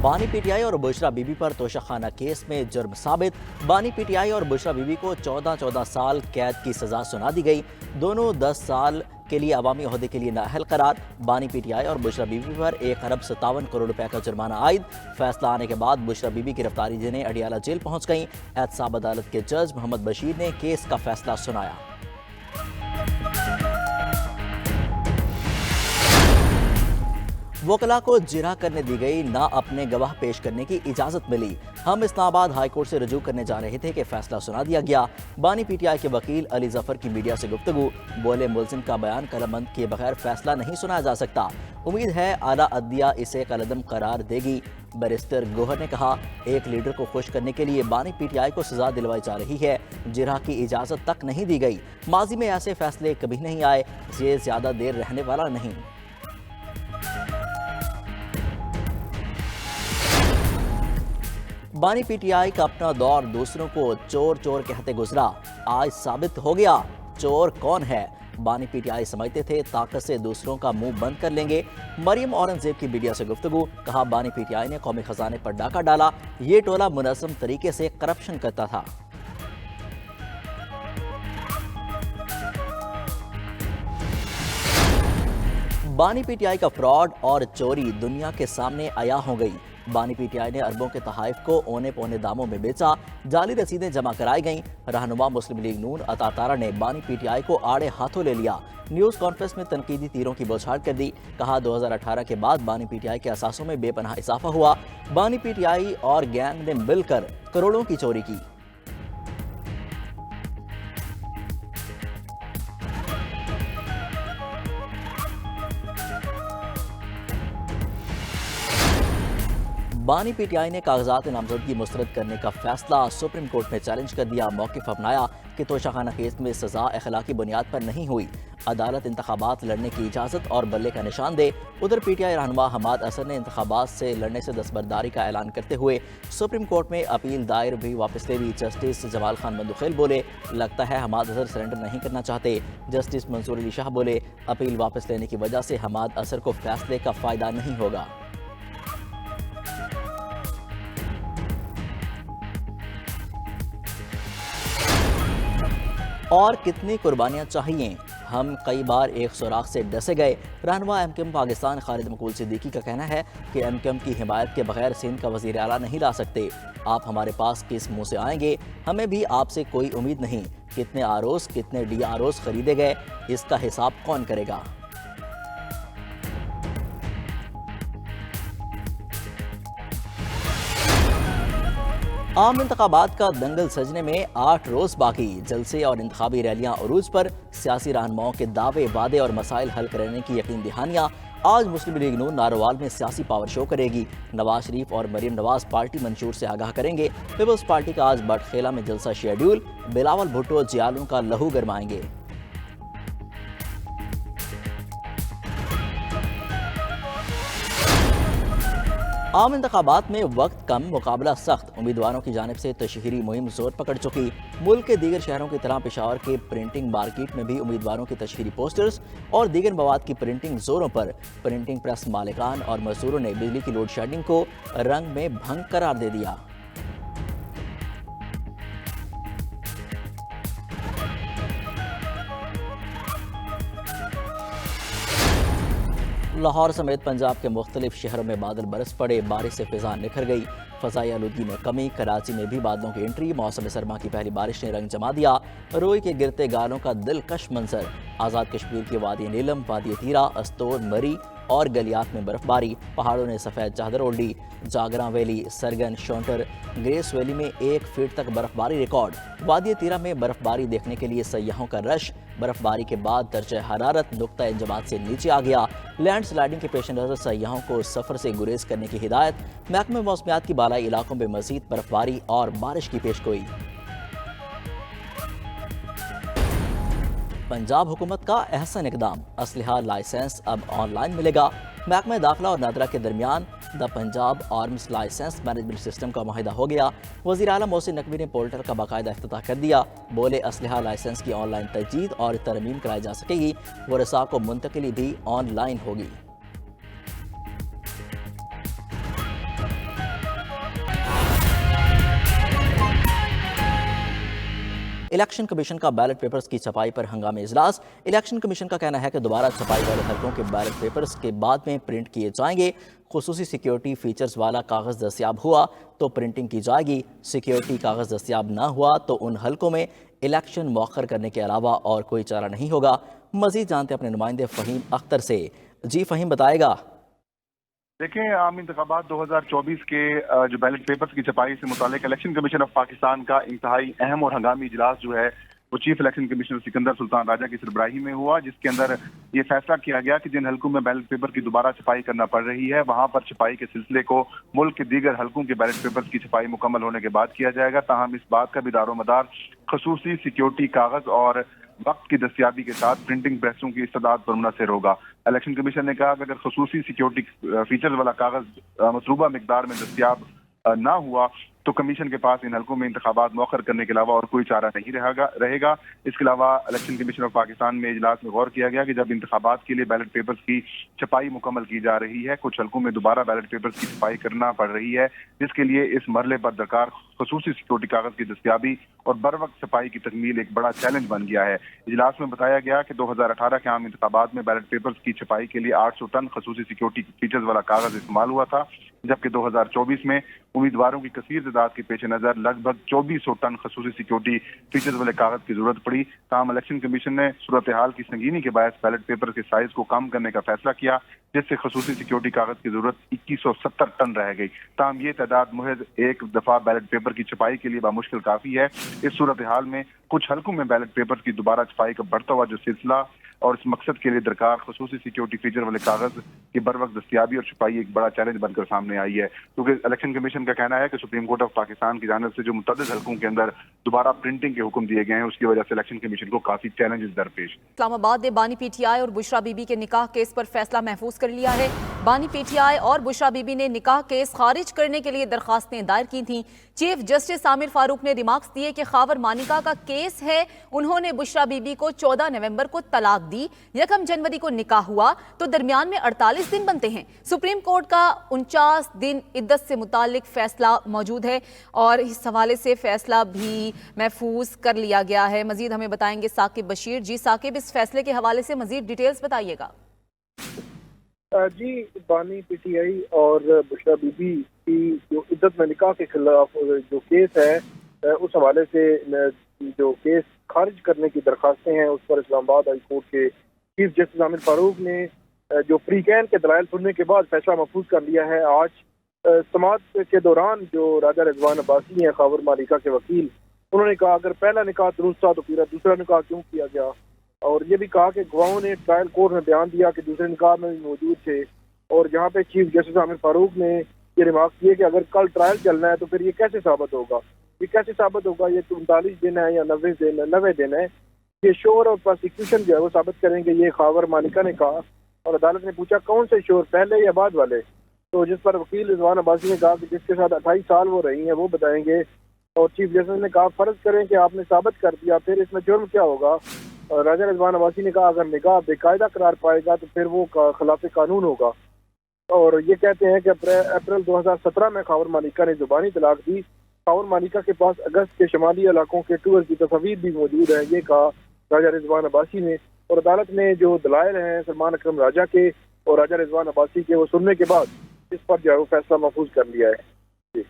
बानी पीटीआई और बुशरा बीबी पर तोशाखाना केस में जुर्म साबित। बानी पीटीआई और बुशरा बीबी को 14 साल कैद की सजा सुना दी गई। दोनों 10 साल के लिए अवामी ओहदे के लिए नाअहल करार। बानी पीटीआई और बुशरा बीबी पर 1 अरब 57 करोड़ रुपए का जुर्माना आयद। फैसला आने के बाद बुशरा बीबी गिरफ्तारी देने अडियाला जेल पहुंच गईं। एहतसाब अदालत के जज मोहम्मद बशीर ने केस का फैसला सुनाया। वकला को जिरह करने दी गई, ना अपने गवाह पेश करने की इजाजत मिली। हम इस्लामाबाद हाई कोर्ट से रजू करने जा रहे थे कि फैसला सुना दिया गया। बानी पीटीआई के वकील अली जफर की मीडिया से गुफ्तगू। बोले, मुलजिम का बयान कलमबंद किए बगैर फैसला नहीं सुनाया जा सकता। उम्मीद है आला अदलिया इसे कलदम करार देगी। बैरिस्टर गोहर ने कहा, एक लीडर को खुश करने के लिए बानी पीटीआई को सजा दिलवाई जा रही है। जिरह की इजाजत तक नहीं दी गई। माजी में ऐसे फैसले कभी नहीं आए। ये ज्यादा देर रहने वाला नहीं। बानी पीटीआई का अपना दौर दूसरों को चोर चोर कहते गुजरा। आज साबित हो गया चोर कौन है। बानी पीटीआई समझते थे ताकत से दूसरों का मुंह बंद कर लेंगे। मरियम औरंगजेब की मीडिया से गुफ्तगू। कहा, बानी पीटीआई ने कौमी खजाने पर डाका डाला। ये टोला मुनज़्ज़म तरीके से करप्शन करता था। बानी पीटीआई का फ्रॉड और चोरी दुनिया के सामने आया हो गई। बानी पीटीआई ने अरबों के तहाइफ को औने पौने दामों में बेचा। जाली रसीदें जमा कराई गईं। रहनुमा मुस्लिम लीग नून अता तारा ने बानी पीटीआई को आड़े हाथों ले लिया। न्यूज़ कॉन्फ्रेंस में तनकीदी तीरों की बौछार कर दी। कहा, 2018 के बाद बानी पीटीआई के असासों में बेपनाह इजाफा हुआ। बानी पीटीआई और गैंग ने मिलकर करोड़ों की चोरी की। बानी पीटीआई ने कागजात नामजदगी मुस्तरद करने का फैसला सुप्रीम कोर्ट में चैलेंज कर दिया। मौक़िफ़ अपनाया कि तोशाखाना केस में सजा अखलाकी बुनियाद पर नहीं हुई। अदालत इंतखाबात लड़ने की इजाज़त और बल्ले का निशान दे। उधर पीटीआई रहनुमा हमाद असर ने इंतखाबात से लड़ने से दस्तबरदारी का ऐलान करते हुए सुप्रीम कोर्ट में अपील दायर भी वापस ले ली। जस्टिस जमाल खान मंदुखेल बोले, लगता है हमाद असर सरेंडर नहीं करना चाहते। जस्टिस मंसूर अली शाह बोले, अपील वापस लेने की वजह से हमाद असर को फैसले का फ़ायदा नहीं होगा। और कितनी कुर्बानियां चाहिए, हम कई बार एक सुराख से डसे गए। रहनुमा एमकेएम पाकिस्तान खालिद मकबूल सिद्दीकी का कहना है कि एमकेएम की हिमायत के बगैर सिंध का वज़ीर आला नहीं ला सकते। आप हमारे पास किस मुंह से आएंगे, हमें भी आपसे कोई उम्मीद नहीं। कितने आरओज़ कितने डीआरओज़ खरीदे गए, इसका हिसाब कौन करेगा। आम इंतखाबात का दंगल सजने में 8 रोज बाकी। जलसे और इंतखाबी रैलियां अरूज पर। सियासी रहनुमाओं के दावे वादे और मसाइल हल करने की यकीन दहानियां। आज मुस्लिम लीग नून नारोवाल में सियासी पावर शो करेगी। नवाज शरीफ और मरीम नवाज पार्टी मंशूर से आगाह करेंगे। पीपल्स पार्टी का आज बटखेला में जलसा शेड्यूल। बिलावल भुट्टो जियालू का लहू गरमाएंगे। आम इंतखाबात में वक्त कम, मुकाबला सख्त। उम्मीदवारों की जानिब से तशहीरी मुहिम जोर पकड़ चुकी। मुल्क के दीगर शहरों की तरह पेशावर के प्रिंटिंग मार्केट में भी उम्मीदवारों की तशहीरी पोस्टर्स और दीगर मवाद की प्रिंटिंग जोरों पर। प्रिंटिंग प्रेस मालिकान और मजदूरों ने बिजली की लोड शेडिंग को रंग में भंग करार दे दिया। लाहौर समेत पंजाब के मुख्तलिफ शहरों में बादल बरस पड़े। बारिश से फिजा निखर गई। फ़ज़ाई आलूदगी में कमी। कराची में भी बादलों की एंट्री। मौसम सरमा की पहली बारिश ने रंग जमा दिया। रोई के गिरते गालों का दिलकश मंजर। आज़ाद कश्मीर की वादी नीलम, वादी तीरा, अस्तोर, मरी और गलियात में बर्फबारी। पहाड़ों ने सफ़ेद चादर ओढ़ ली। जागरा वैली, सरगन, शोंटर, ग्रेस वैली में 1 फीट तक बर्फबारी रिकॉर्ड। वादी तीरा में बर्फबारी देखने के लिए सयाहों का रश। बर्फबारी के बाद दर्जा हरारत नुक्ता इंजमात से नीचे आ गया। लैंड स्लाइडिंग के पेश नज़र सयाहों को सफ़र से गुरेज करने की हिदायत। महकमे मौसमियात की बालाई इलाकों में मज़ीद बर्फबारी और बारिश की पेशगोई। पंजाब हुकूमत का अहसन इकदाम। असलहा लाइसेंस अब ऑनलाइन मिलेगा। महकमा दाखिला और नादरा के दरमियान the Punjab arms licence management system का मुआहिदा हो गया। वज़ीर आला मोहसिन नकवी ने पोर्टल का बाकायदा इफ्तिताह कर दिया। बोले, असलहा लाइसेंस की ऑनलाइन तजदीद और तरमीम कराई जा सकेगी। वरसा को मुंतकिली भी ऑनलाइन होगी। इलेक्शन कमीशन का बैलेट पेपर्स की छपाई पर हंगामी इजलास। इलेक्शन कमीशन का कहना है कि दोबारा छपाई वाले हलकों के बैलेट पेपर्स के बाद में प्रिंट किए जाएंगे। खुसूसी सिक्योरिटी फीचर्स वाला कागज़ दस्तियाब हुआ तो प्रिंटिंग की जाएगी, सिक्योरिटी कागज़ दस्तियाब ना हुआ तो उन हलकों में इलेक्शन मौखर करने के अलावा और कोई चारा नहीं होगा। मजीद जानते अपने नुमाइंदे फ़हीम अख्तर से। जी फ़हीम, बताएगा। देखिए, आम इंतखाबात 2024 के जो बैलेट पेपर्स की छपाई से मुतालिक इलेक्शन कमीशन ऑफ पाकिस्तान का इंतहाई अहम और हंगामी इजलास जो है वो chief election commissioner Sikandar Sultan Raja की सरबराही में हुआ, जिसके अंदर ये फैसला किया गया कि जिन हलकों में बैलेट पेपर की दोबारा छपाई करना पड़ रही है वहां पर छपाई के सिलसिले को मुल्क के दीगर हलकों के बैलेट पेपर्स की छपाई मुकम्मल होने के बाद किया जाएगा। ताहम इस बात का भी दारोमदार खसूसी सिक्योरिटी कागज और वक्त की दस्तियाबी के साथ प्रिंटिंग प्रेसों की इस्तेदाद पर मुनहसर होगा। इलेक्शन कमीशन ने कहा कि अगर खसूसी सिक्योरिटी फीचर्स वाला कागज मतलूबा मिकदार में दस्तियाब ना हुआ तो कमीशन के पास इन हलकों में इंतखाबात मौखर करने के अलावा और कोई चारा नहीं रहेगा। इसके अलावा इलेक्शन कमीशन ऑफ पाकिस्तान में इजलास में गौर किया गया कि जब इंतखाबात के लिए बैलेट पेपर्स की छपाई मुकम्मल की जा रही है, कुछ हलकों में दोबारा बैलेट पेपर्स की छपाई करना पड़ रही है, जिसके लिए इस मरले पर दरकार खसूसी सिक्योरिटी कागज की दस्तियाबी और बर वक्त छपाई की तकमील एक बड़ा चैलेंज बन गया है। इजलास में बताया गया कि 2018 के आम इंतखाबात में बैलेट पेपर्स की छपाई के लिए 800 टन खसूसी सिक्योरिटी फीचर्स वाला कागज इस्तेमाल हुआ था, जबकि 2024 में उम्मीदवारों की कसीर तादाद के पेश नजर लगभग 2400 टन खसूसी सिक्योरिटी फीचर्स वाले कागज की जरूरत पड़ी। ताहम इलेक्शन कमीशन ने सूरत हाल की संगीनी के बायस बैलेट पेपर के साइज को कम करने का फैसला किया, जिससे खसूसी सिक्योरिटी कागज की जरूरत 2170 टन रह गई। ताहम ये तादाद महज एक दफा बैलेट पेपर की छपाई के लिए बामुश्किल काफी है। इस सूरत हाल में कुछ हलकों में बैलेट पेपर की दोबारा छपाई का बढ़ता हुआ जो सिलसिला और इस मकसद के लिए दरकार खसूसी सिक्योरिटी फीचर वाले कागज की बर वक्त दस्तियाबी और छपाई एक बड़ा चैलेंज बनकर सामने आई है, क्योंकि इलेक्शन कमीशन का कहना है कि सुप्रीम कोर्ट ऑफ पाकिस्तान की जानिब से जो मुतअद्दिद हलकों के अंदर दोबारा प्रिंटिंग के हुक्म दिए गए हैं, उसकी वजह से इलेक्शन कमीशन को काफी चैलेंजेस दरपेश। इस्लामाबाद ने बानी पीटीआई और बुशरा बीबी के निकाह केस पर फैसला महफूज कर लिया है। बानी पीटीआई और बुशरा बीबी ने निकाह केस खारिज करने के लिए दरखास्तें दायर की थी। चीफ जस्टिस आमिर फारूक ने रिमार्क्स दिए कि खावर मानिका का केस है, उन्होंने बुशरा बीबी को 14 नवंबर को तलाक दी, 1 जनवरी को निकाह हुआ तो दरमियान में 48 दिन बनते हैं। सुप्रीम कोर्ट का 49 दिन इद्दत से मुतालिक फैसला मौजूद है और इस हवाले से फैसला भी महफूज कर लिया गया है। मजीद हमें बताएंगे साकिब बशीर। जी साकिब, इस फैसले के हवाले से मजीद डिटेल्स बताइएगा। जी, बानी पीटीआई और बुशरा बीबी की जो इद्दत में निकाह के खिलाफ जो केस है, उस हवाले से जो केस खारिज करने की दरखास्तें हैं उस पर इस्लामाबाद हाई कोर्ट के चीफ जस्टिस आमिर फारूक ने जो प्रीकैन के दलाइल सुनने के बाद फैसला महफूज कर लिया है। आज समाअत के दौरान जो राजा रिजवान अब्बासी हैं, खावर मालिका के वकील, उन्होंने कहा अगर पहला निकाह दुरुस्त था तो फिर दूसरा निकाह क्यों किया गया, और ये भी कहा कि गवाहों ने ट्रायल कोर्ट में बयान दिया कि दूसरे निकाह में भी मौजूद थे। और जहाँ पे चीफ जस्टिस आमिर फारूक ने ये रिमार्क किए कि अगर कल ट्रायल चलना है तो फिर ये कैसे साबित होगा, ये 39 दिन है या 90 दिन है, ये शोर और प्रोसिक्यूशन जो है वो साबित करेंगे, ये खावर मालिका ने कहा। और अदालत ने पूछा कौन से शोर, पहले या बाद वाले, तो जिस पर वकील रिजवान अब्बासी ने कहा कि जिसके साथ 28 साल वो रही हैं वो बताएंगे। और चीफ जस्टिस ने कहा फर्ज करें कि आपने साबित कर दिया, फिर इसमें जुर्म क्या होगा। और राजा रिजवान अब्बासी ने कहा अगर निकाह बेकायदा करार पाएगा तो फिर वो खिलाफ कानून होगा। और ये कहते हैं कि अप्रैल 2017 में खावर मालिका ने जुबानी तलाक दी। खावर मालिका के पास अगस्त के शुमाली इलाकों के टूर की तस्वीर भी मौजूद है, ये कहा राजा रिजवान अब्बासी ने। और अदालत ने जो दलाइल हैं सलमान अकरम राजा के और राजा रिजवान अब्बासी के, वो सुनने के बाद इस पर जो है वो फैसला महफूज कर लिया है।